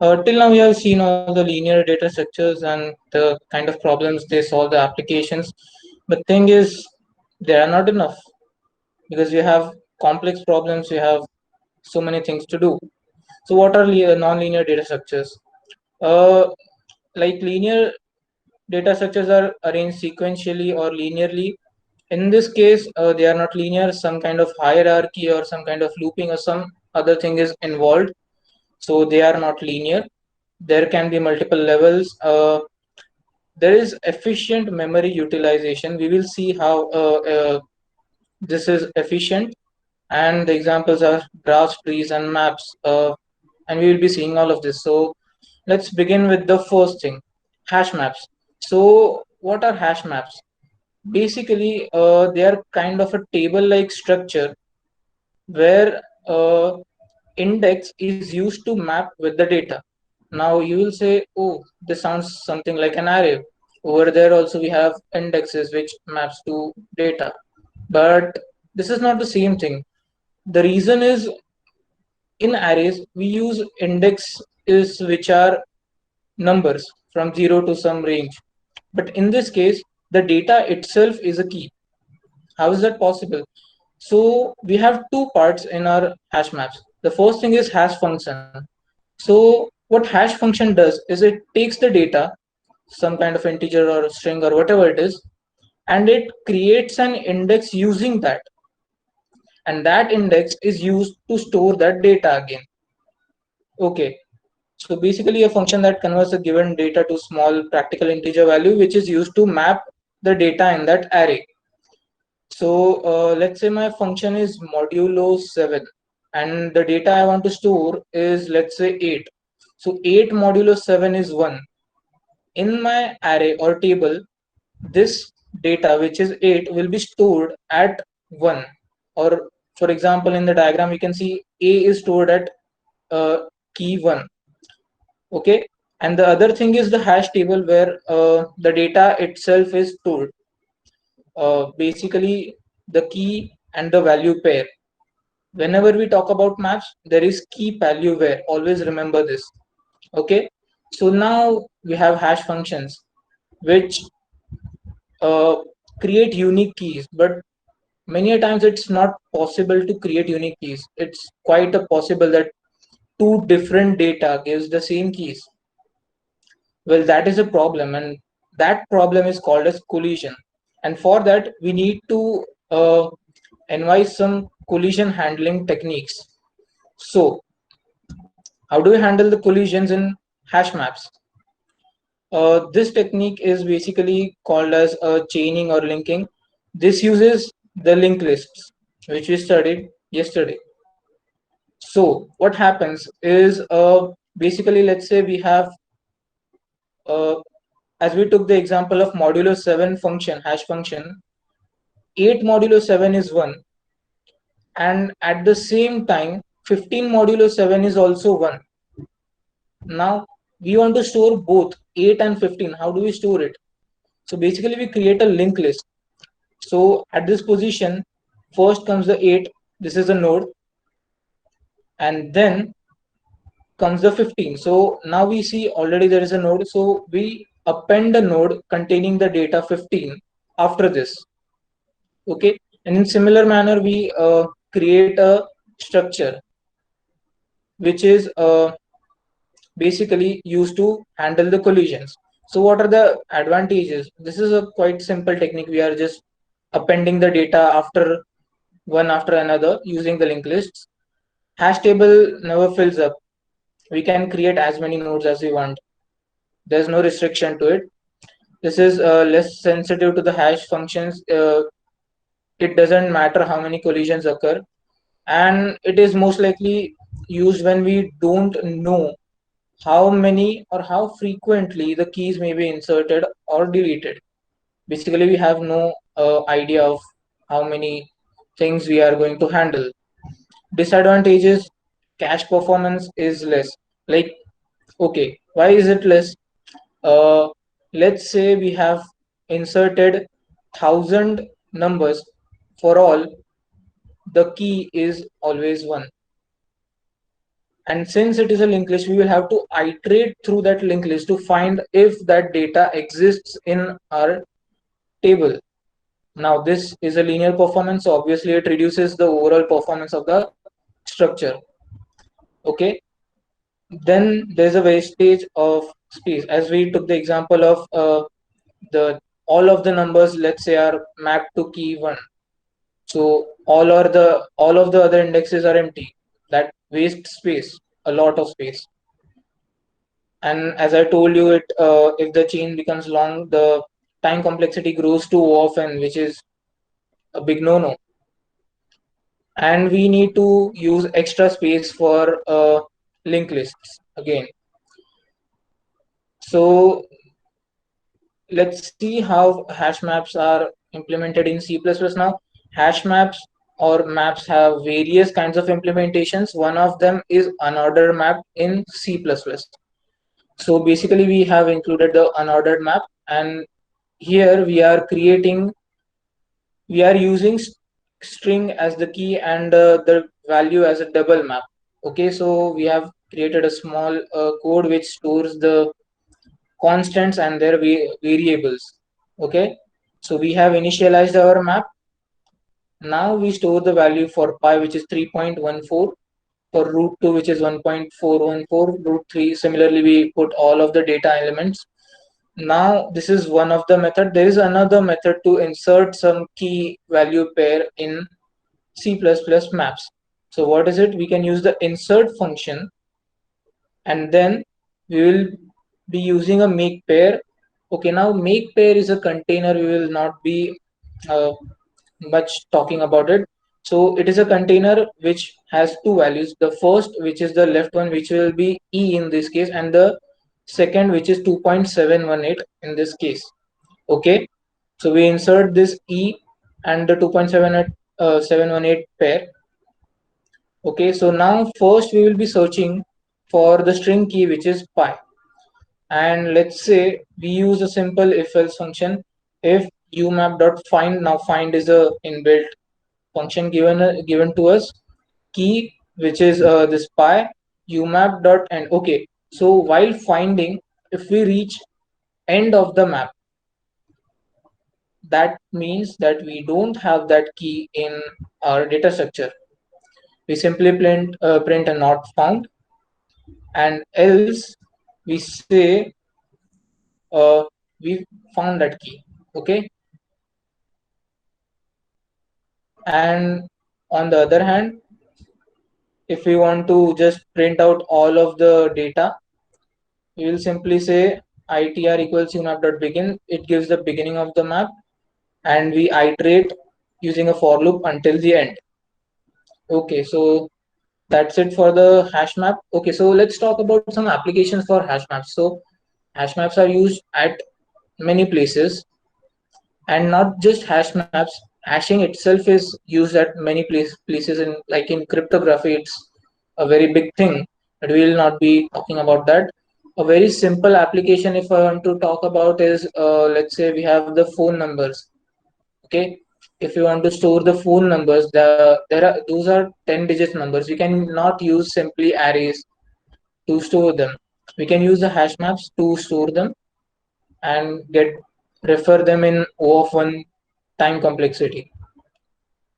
Till now, we have seen all the linear data structures and the kind of problems they solve the applications. But thing is, they are not enough because we have complex problems. We have so many things to do. So, what are non-linear data structures? Uh, like linear data structures are arranged sequentially or linearly. In this case, they are not linear. Some kind of hierarchy or some kind of looping or some other thing is involved. So they are not linear. There can be multiple levels. There is efficient memory utilization. We will see how this is efficient, and the examples are graphs, trees, and maps. And we will be seeing all of this. So let's begin with the first thing, hash maps. So what are hash maps? Basically, they are kind of a table-like structure where index is used to map with the data. Now you will say, oh, this sounds something like an array. Over there also we have indexes which maps to data. But this is not the same thing. The reason is in arrays we use indexes which are numbers from 0 to some range. But in this case, the data itself is a key. How is that possible? So we have two parts in our hash maps. The first thing is hash function. So what hash function does is it takes the data, some kind of integer or string or whatever it is, and it creates an index using that. And that index is used to store that data again. Okay. So basically a function that converts a given data to small practical integer value, which is used to map the data in that array. So let's say my function is modulo 7 and the data I want to store is, let's say, 8. So 8 modulo 7 is 1. In my array or table, this data, which is 8, will be stored at 1. Or for example, in the diagram, you can see A is stored at key 1. Okay. And the other thing is the hash table where the data itself is stored. Basically, the key and the value pair. Whenever we talk about maps, there is key value where. Always remember this. Okay. So now we have hash functions which uh, create unique keys, but many a times it's not possible to create unique keys. It's quite a possible that two different data gives the same keys. Well, that is a problem, and that problem is called as collision. And for that, we need to advise some collision handling techniques. So, how do we handle the collisions in hash maps? This technique is basically called as chaining or linking. This uses the linked lists, which we studied yesterday. So, what happens is basically, let's say we have uh, as we took the example of modulo 7 function, hash function, 8 modulo 7 is 1. And at the same time, 15 modulo 7 is also 1. Now, we want to store both 8 and 15. How do we store it? So basically, we create a linked list. So at this position, first comes the 8. This is a node. And then comes the 15. So now we see already there is a node. So we append a node containing the data 15 after this. Okay. And in similar manner, we create a structure which is basically used to handle the collisions. So what are the advantages? This is a quite simple technique. We are just appending the data one after another using the linked lists. Hash table never fills up. We can create as many nodes as we want. There's no restriction to it. This is less sensitive to the hash functions. It doesn't matter how many collisions occur, and it is most likely used when we don't know how many or how frequently the keys may be inserted or deleted. Basically, we have no idea of how many things we are going to handle. Disadvantages, cache performance is less. Like, okay, why is it less? Uh, let's say we have inserted 1,000 numbers. For all, the key is always one. And since it is a linked list, we will have to iterate through that linked list to find if that data exists in our table. Now, this is a linear performance, so obviously it reduces the overall performance of the structure. Okay, then there's a wastage of space. As we took the example of the all of the numbers, let's say, are mapped to key one. So all of the other indexes are empty. That wastes space, a lot of space. And as I told you, it if the chain becomes long, the time complexity grows too often, which is a big no-no. And we need to use extra space for linked lists again. So let's see how hash maps are implemented in C++ now. Hash maps or maps have various kinds of implementations. One of them is unordered map in C++. So basically we have included the unordered map, and here we are using string as the key and the value as a double map. Okay, so we have created a small code which stores the constants and their variables. Okay, so we have initialized our map. Now we store the value for pi, which is 3.14, for root 2, which is 1.414, root 3. Similarly, we put all of the data elements. Now this is one of the method. There is another method to insert some key value pair in C++ maps. So what is it? We can use the insert function, and then we will be using a make pair. Okay, now make pair is a container. We will not be uh, much talking about it. So it is a container which has two values. The first, which is the left one, which will be E in this case, and the second, which is 2.718 in this case. Okay, so we insert this E and the 2.718 pair. Okay, so now first we will be searching for the string key, which is pi. And let's say we use a simple if else function. If umap.find, now find is a inbuilt function given to us, key, which is this pi, umap.end. Okay, so while finding, if we reach end of the map, that means that we don't have that key in our data structure. We simply print a not found, and else we say we found that key. Okay, and on the other hand, if we want to just print out all of the data, we will simply say itr equals umap.begin. It gives the beginning of the map, and we iterate using a for loop until the end. Okay, so that's it for the hash map. Okay, so let's talk about some applications for hash maps. So hash maps are used at many places, and not just hash maps. Hashing itself is used at many places in, like in cryptography. It's a very big thing, but we will not be talking about that. A very simple application, if I want to talk about, is let's say we have the phone numbers. Okay, if you want to store the phone numbers, there are those are 10 digit numbers. We cannot use simply arrays to store them. We can use the hash maps to store them and get refer them in O of 1 time complexity.